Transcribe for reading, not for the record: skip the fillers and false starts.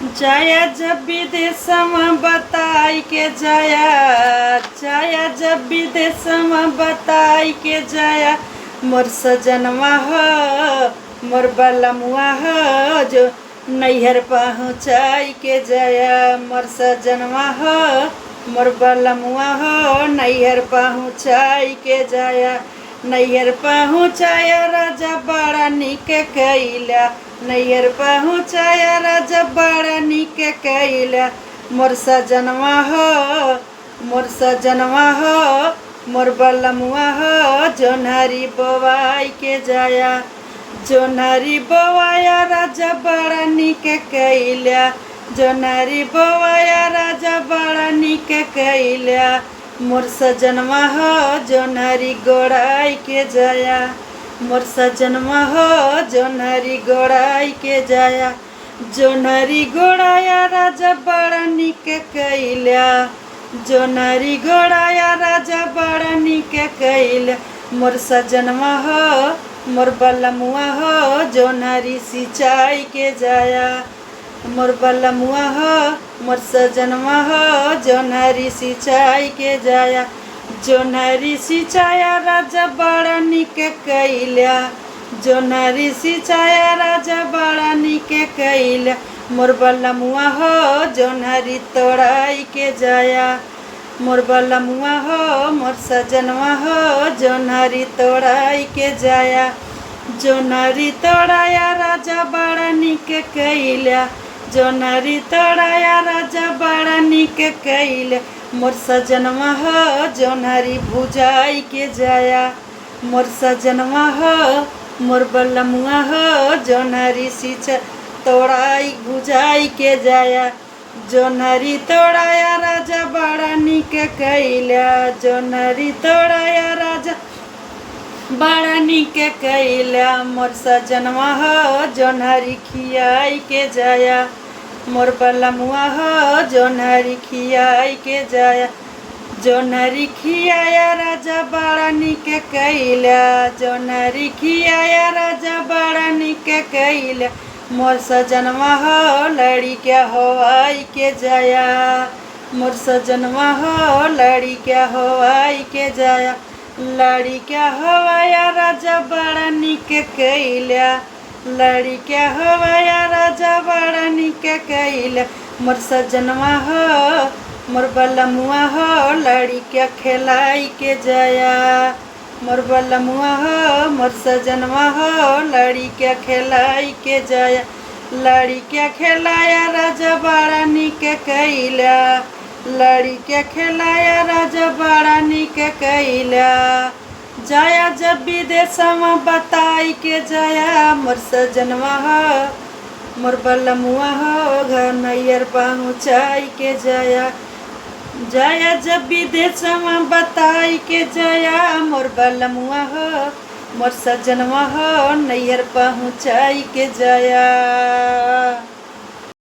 जाया जब विदेशमा बताई के जाया जब विदेशमा बताई के जाया मोर सजनवा हो मोर बलमुआ हो जो नैहर पहुँचाई के जाया मोर सजनवा हो मोर बलमुआ हो नैहर पहुँचाई के जाया नैहर पहुँचाया राजा बड़ा निक कैला नैहर पहुँचाया राजा बड़ा निक कैला मोर सजनवा हो मोर सजनवा हो मोर बलमुआ हो जोन्हरी बोवाई के जाया जोन्हरी बोवाया राजा बड़ा निक कैला जोन्हरी बोवाया राजा बड़ा निक कैला मोर सजनवा हो जोन्हरी गोड़ाई के जाया मोर सजनवा हो जोन्हरी गोड़ाई के जाया जोन्हरी गोड़ाया राजा बड़ा निक कैला जोन्हरी गोड़ाया राजा बड़ा निक कैला मोर सजनवा हो मोर बलमुआ हो जोन्हरी सिंचाई के जाया मोर बलमुआ हो मोर सजनवा हो जोन्हरी सिंचाई के जाया जोन्हरी सिंचाया राजा बड़ा निक कैला जोन्हरी सिंचाया राजा बड़ा निक कैला मोर बलमुआ हो जोन्हरी तोड़ाई के जाया मोर बलमुआ हो मोर सजनवा हो जोन्हरी तोड़ाई के जाया जोन्हरी तोड़ाया राजा बड़ा निक कैला जोन्हरी तोड़ाया राजा बड़ा निक कैला मोर सजनवा हो जोन्हरी भुजाई के जाया मोर सजनवा हो मोर बलमुआ हो जोन्हरी सिंचाई तोड़ाई भुजाई के जाया जोन्हरी तोड़ाया राजा बड़ा निक कैला जोन्हरी तोड़ाया राजा बड़ा निक कैला मोर सजनवा हो जोन्हरी खियाई के जाया मोर बलमुआ हो जोन्हरी खियाई के जाया जोन्हरी खियाया राजा बड़ा निक कैला जोन्हरी खियाया राजा बड़ा निक कैला मोर सजनवा हो लड़ी क्या होवाई के जाया मोर सजनवा हो लड़ी क्या होवाई के जाया लड़ी क्या हवाया राजा बड़ा निक कैला लड़ी क्या हवाया राजा बड़ा निक कैला मोर सजनवा हो मोर बलमुआ हो लड़ी क्या खिलाई के जाया मोर बलमुआ हो मोर सजनवा हो लड़ी क्या खिलाई के जाया लड़ी क्या खिलाया राजा बड़ा निक कैला लड़ी के खिलाया राजा बड़ा निक कैला जाया जब विदेशमा बताई के जाया मोर सजनवा हो मोर बलमुआ हो घर नैहर पहुँचाई के जाया जाया जब विदेशमा बताई के जाया मोर बलमुआ हो मोर सजनवा हो नैहर पहुँचाई के जाया।